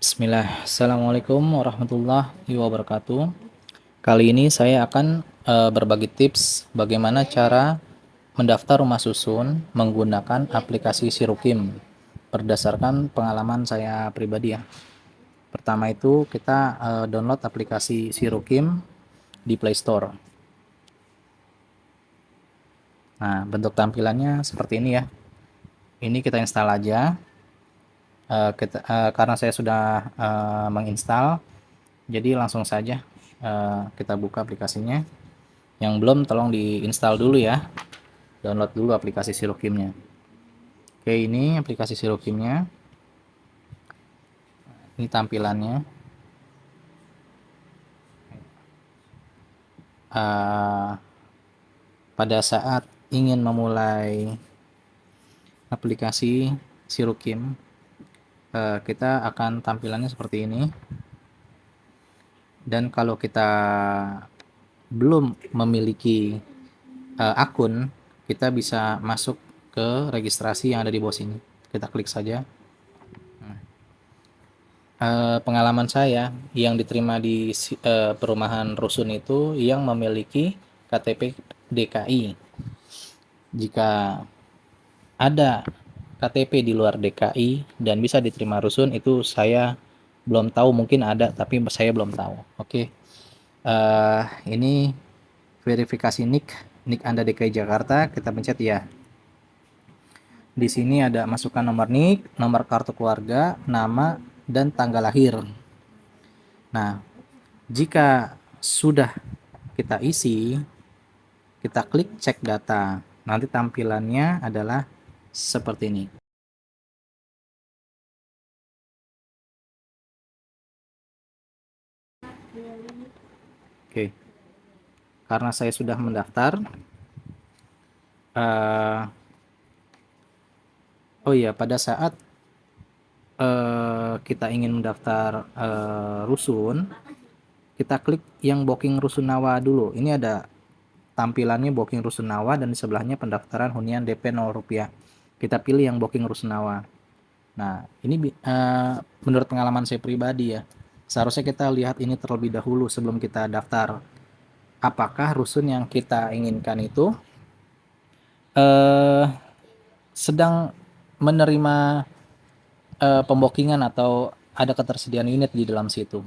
Bismillah. Assalamualaikum warahmatullahi wabarakatuh. Kali ini saya akan berbagi tips bagaimana cara mendaftar rumah susun menggunakan aplikasi Sirukim berdasarkan pengalaman saya pribadi ya. Pertama itu kita download aplikasi Sirukim di Play Store. Nah, bentuk tampilannya seperti ini ya. Ini kita install aja. Karena saya sudah menginstal, jadi langsung saja kita buka aplikasinya. Yang belum tolong diinstal dulu ya, download dulu aplikasi Sirokimnya. Oke, ini aplikasi Sirokimnya, ini tampilannya. Pada saat ingin memulai aplikasi Sirokim, kita akan tampilannya seperti ini. Dan kalau kita belum memiliki akun, kita bisa masuk ke registrasi yang ada di bawah sini. Kita klik saja. Pengalaman saya yang diterima di perumahan rusun itu yang memiliki KTP DKI. Jika ada KTP di luar DKI dan bisa diterima rusun, itu saya belum tahu, mungkin ada tapi saya belum tahu. Oke. Ini verifikasi NIK Anda DKI Jakarta, kita pencet ya. Di sini ada masukkan nomor NIK, nomor kartu keluarga, nama, dan tanggal lahir. Nah, jika sudah kita isi, kita klik cek data. Nanti tampilannya adalah seperti ini. Oke, karena saya sudah mendaftar. Oh iya, pada saat kita ingin mendaftar rusun, kita klik yang booking rusunawa dulu. Ini ada tampilannya booking rusunawa dan di sebelahnya pendaftaran hunian DP 0 rupiah. Kita pilih yang booking rusunawa. Nah, ini menurut pengalaman saya pribadi ya, seharusnya kita lihat ini terlebih dahulu sebelum kita daftar. Apakah rusun yang kita inginkan itu sedang menerima pembokingan atau ada ketersediaan unit di dalam situ.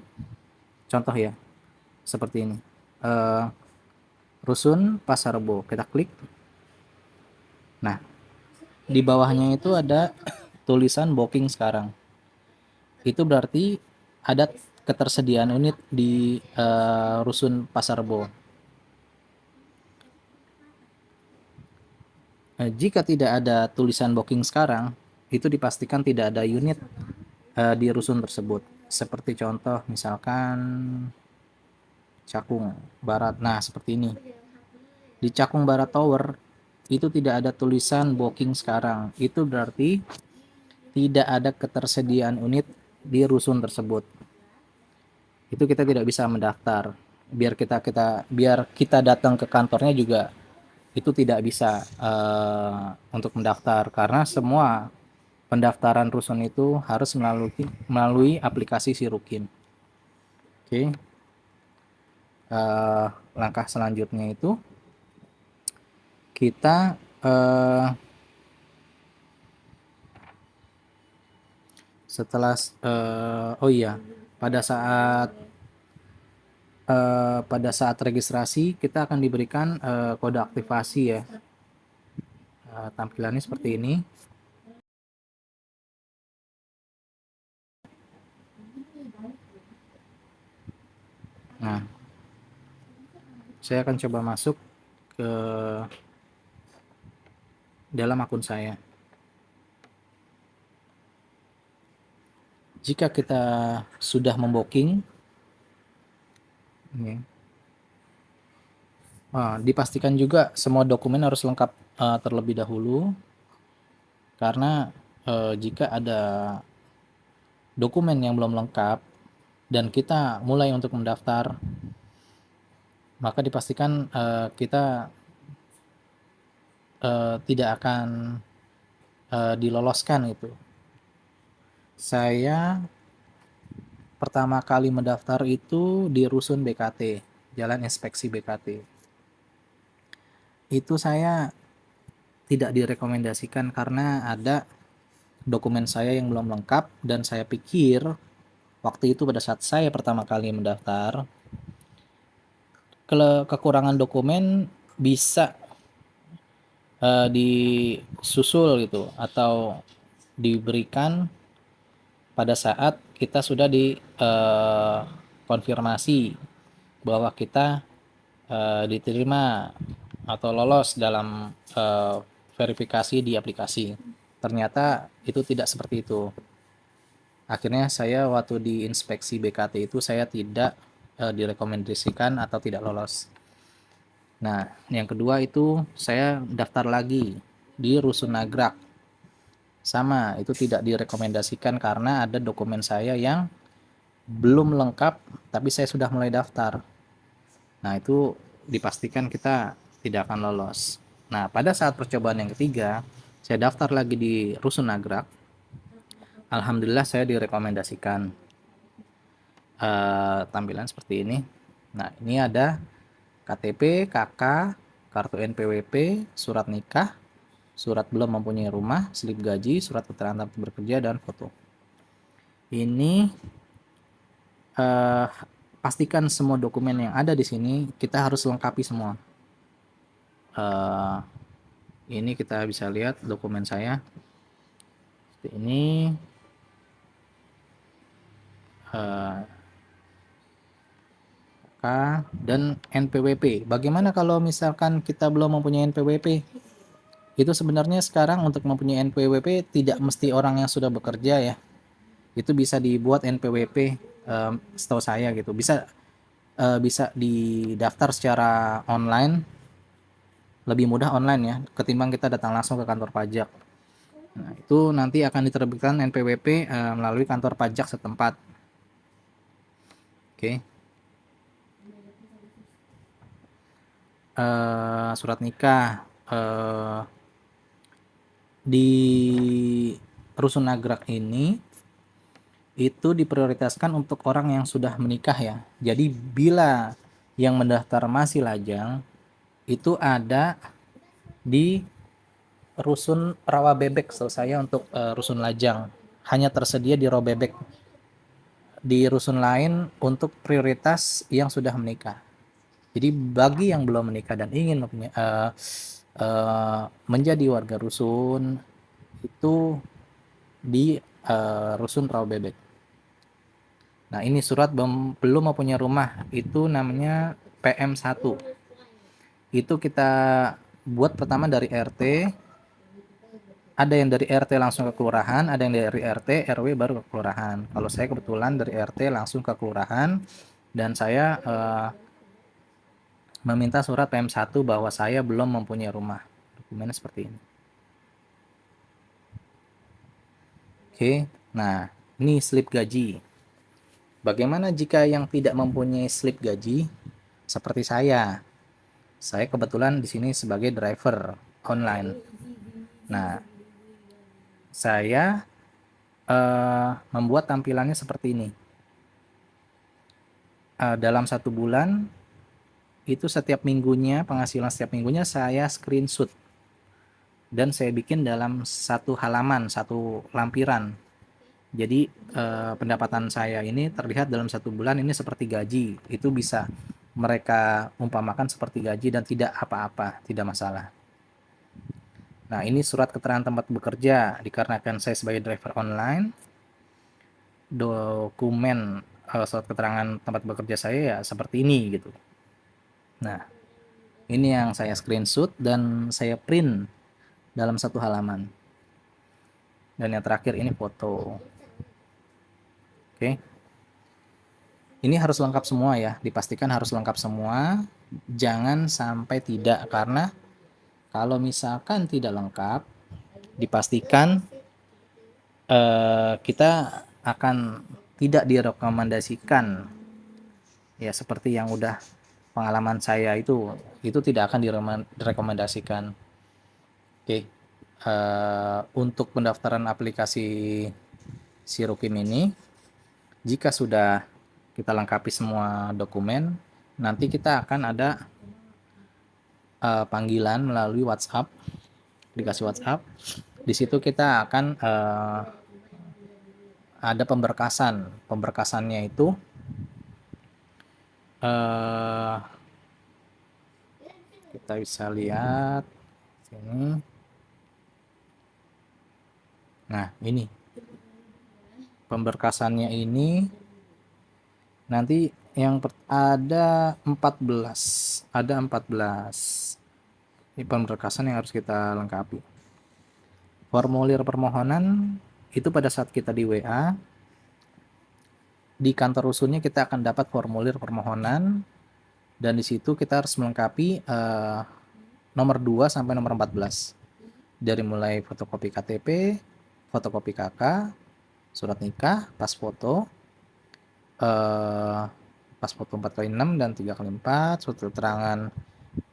Contoh ya, seperti ini. Rusun Pasar Rebo, kita klik. Nah, di bawahnya itu ada tulisan booking sekarang. Itu berarti ada ketersediaan unit di Rusun Pasar Rebo. Jika tidak ada tulisan booking sekarang, itu dipastikan tidak ada unit di rusun tersebut. Seperti contoh misalkan Cakung Barat. Nah, seperti ini. Di Cakung Barat Tower itu tidak ada tulisan booking sekarang. Itu berarti tidak ada ketersediaan unit di rusun tersebut. Itu kita tidak bisa mendaftar. Biar kita datang ke kantornya juga itu tidak bisa untuk mendaftar karena semua pendaftaran rusun itu harus melalui aplikasi Sirukim. Oke. Langkah selanjutnya itu kita setelah oh iya, pada saat registrasi kita akan diberikan kode aktivasi ya. Tampilannya seperti ini. Nah, saya akan coba masuk ke dalam akun saya. Jika kita sudah membooking, ini, dipastikan juga semua dokumen harus lengkap terlebih dahulu, karena jika ada dokumen yang belum lengkap dan kita mulai untuk mendaftar, maka dipastikan kita tidak akan diloloskan itu. Saya pertama kali mendaftar itu di Rusun BKT, Jalan Inspeksi BKT. Itu saya tidak direkomendasikan karena ada dokumen saya yang belum lengkap, dan saya pikir waktu itu pada saat saya pertama kali mendaftar, kekurangan dokumen bisa disusul gitu, atau diberikan pada saat kita sudah konfirmasi bahwa kita diterima atau lolos dalam verifikasi di aplikasi. Ternyata itu tidak seperti itu. Akhirnya saya waktu di inspeksi BKT itu saya tidak direkomendasikan atau tidak lolos. Nah, yang kedua itu saya daftar lagi di Rusun Nagrak. Sama, itu tidak direkomendasikan karena ada dokumen saya yang belum lengkap, tapi saya sudah mulai daftar. Nah, itu dipastikan kita tidak akan lolos. Nah, pada saat percobaan yang ketiga, saya daftar lagi di Rusun Nagrak. Alhamdulillah saya direkomendasikan. Tampilan seperti ini. Nah, ini ada KTP, KK, kartu NPWP, surat nikah, surat belum mempunyai rumah, slip gaji, surat keterangan tempat bekerja, dan foto. Ini pastikan semua dokumen yang ada di sini kita harus lengkapi semua. Ini kita bisa lihat dokumen saya seperti ini. Dan NPWP. Bagaimana kalau misalkan kita belum mempunyai NPWP? Itu sebenarnya sekarang untuk mempunyai NPWP tidak mesti orang yang sudah bekerja ya. Itu bisa dibuat NPWP, setahu saya gitu. Bisa didaftar secara online, lebih mudah online ya ketimbang kita datang langsung ke kantor pajak. Nah, itu nanti akan diterbitkan NPWP melalui kantor pajak setempat. Oke. Surat nikah di Rusun Nagrak ini itu diprioritaskan untuk orang yang sudah menikah ya. Jadi bila yang mendaftar masih lajang, itu ada di Rusun Rawa Bebek. Saya untuk Rusun Lajang hanya tersedia di Rawa Bebek. Di rusun lain untuk prioritas yang sudah menikah. Jadi bagi yang belum menikah dan ingin menjadi warga rusun, itu di Rusun Rawa Bebek. Nah, ini surat belum mempunyai rumah, itu namanya PM1. Itu kita buat pertama dari RT, ada yang dari RT langsung ke kelurahan, ada yang dari RT, RW baru ke kelurahan. Kalau saya kebetulan dari RT langsung ke kelurahan, dan saya meminta surat PM1 bahwa saya belum mempunyai rumah. Dokumennya seperti ini. Oke, nah ini slip gaji. Bagaimana jika yang tidak mempunyai slip gaji seperti saya? Saya kebetulan di sini sebagai driver online. Nah, saya membuat tampilannya seperti ini. Dalam 1 bulan itu setiap minggunya, penghasilan setiap minggunya saya screenshot dan saya bikin dalam 1 halaman, 1 lampiran. Jadi pendapatan saya ini terlihat dalam 1 bulan ini seperti gaji. Itu bisa mereka umpamakan seperti gaji dan tidak apa-apa, tidak masalah. Nah, ini surat keterangan tempat bekerja. Dikarenakan saya sebagai driver online, dokumen surat keterangan tempat bekerja saya ya seperti ini gitu. Nah, ini yang saya screenshot dan saya print dalam 1 halaman. Dan yang terakhir ini foto. Oke. Ini harus lengkap semua ya, dipastikan harus lengkap semua. Jangan sampai tidak, karena kalau misalkan tidak lengkap, dipastikan kita akan tidak direkomendasikan. Ya seperti yang udah pengalaman saya itu tidak akan direkomendasikan. Oke. Untuk pendaftaran aplikasi Sirukim ini Jika sudah kita lengkapi semua dokumen, nanti kita akan ada panggilan melalui WhatsApp, dikasih WhatsApp. Di situ kita akan ada pemberkasan. Pemberkasannya itu kita bisa lihat sini. Nah, ini pemberkasannya ini nanti yang ada 14. Ada 14. Ini pemberkasan yang harus kita lengkapi. Formulir permohonan itu pada saat kita di WA, di kantor rusunnya kita akan dapat formulir permohonan, dan di situ kita harus melengkapi nomor 2 sampai nomor 14. Dari mulai fotokopi KTP, fotokopi KK, surat nikah, pas foto 4x6 dan 3x4, surat keterangan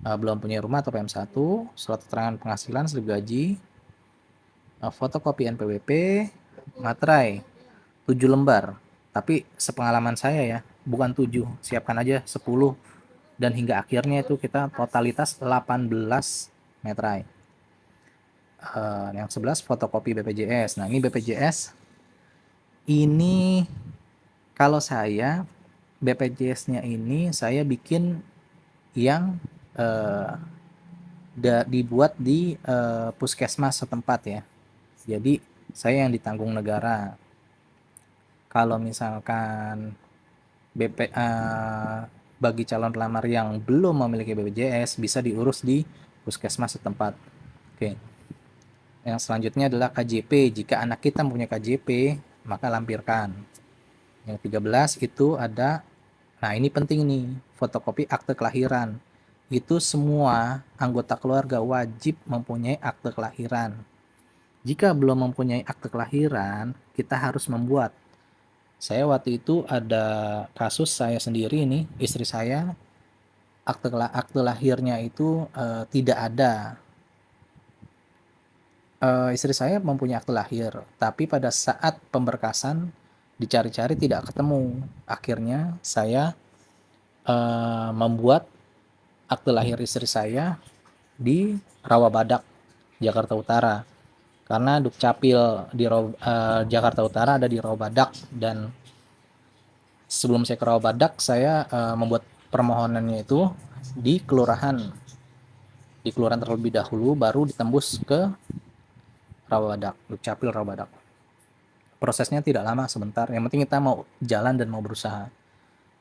belum punya rumah atau PM1, surat keterangan penghasilan, slip gaji, fotokopi NPWP, materai 7 lembar. Tapi sepengalaman saya ya, bukan 7, siapkan aja 10, dan hingga akhirnya itu kita totalitas 18 materai. Yang 11 fotokopi BPJS. Nah, ini BPJS ini kalau saya BPJS-nya ini saya bikin yang dibuat di puskesmas setempat ya. Jadi saya yang ditanggung negara. Kalau misalkan bagi calon pelamar yang belum memiliki BPJS bisa diurus di puskesmas setempat. Oke. Yang selanjutnya adalah KJP. Jika anak kita mempunyai KJP, maka lampirkan. Yang 13 itu ada, nah ini penting nih, fotokopi akte kelahiran. Itu semua anggota keluarga wajib mempunyai akte kelahiran. Jika belum mempunyai akte kelahiran, kita harus membuat. Saya waktu itu ada kasus saya sendiri nih, istri saya akte lahirnya itu tidak ada. Istri saya mempunyai akte lahir, tapi pada saat pemberkasan dicari-cari tidak ketemu. Akhirnya saya membuat akte lahir istri saya di Rawabadak, Jakarta Utara. Karena Dukcapil di Jakarta Utara ada di Rawabadak, dan sebelum saya ke Rawabadak saya membuat permohonannya itu di kelurahan terlebih dahulu, baru ditembus ke Rawabadak, Dukcapil Rawabadak. Prosesnya tidak lama, sebentar. Yang penting kita mau jalan dan mau berusaha.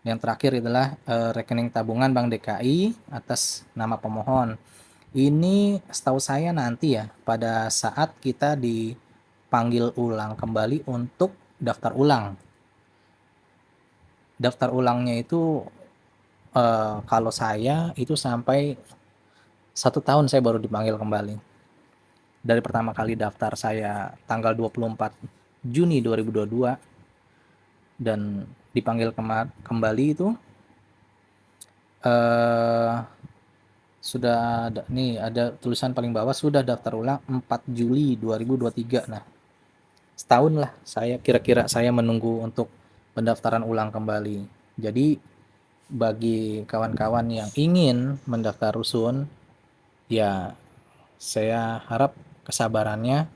Yang terakhir adalah rekening tabungan Bank DKI atas nama pemohon. Ini setahu saya nanti ya, pada saat kita dipanggil ulang kembali untuk daftar ulang. Daftar ulangnya itu kalau saya itu sampai 1 tahun saya baru dipanggil kembali. Dari pertama kali daftar saya tanggal 24 Juni 2022 dan dipanggil kembali itu sudah ada nih, ada tulisan paling bawah sudah daftar ulang 4 Juli 2023. Nah, setahun lah saya kira-kira saya menunggu untuk pendaftaran ulang kembali. Jadi bagi kawan-kawan yang ingin mendaftar rusun, ya saya harap kesabarannya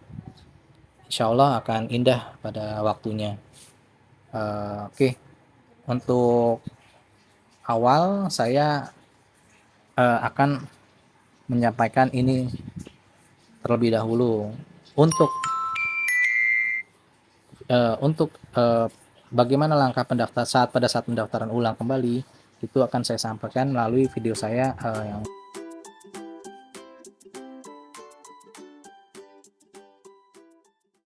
insya Allah akan indah pada waktunya. Oke. Untuk awal saya akan menyampaikan ini terlebih dahulu. Untuk bagaimana langkah pada saat pendaftaran ulang kembali, itu akan saya sampaikan melalui video saya yang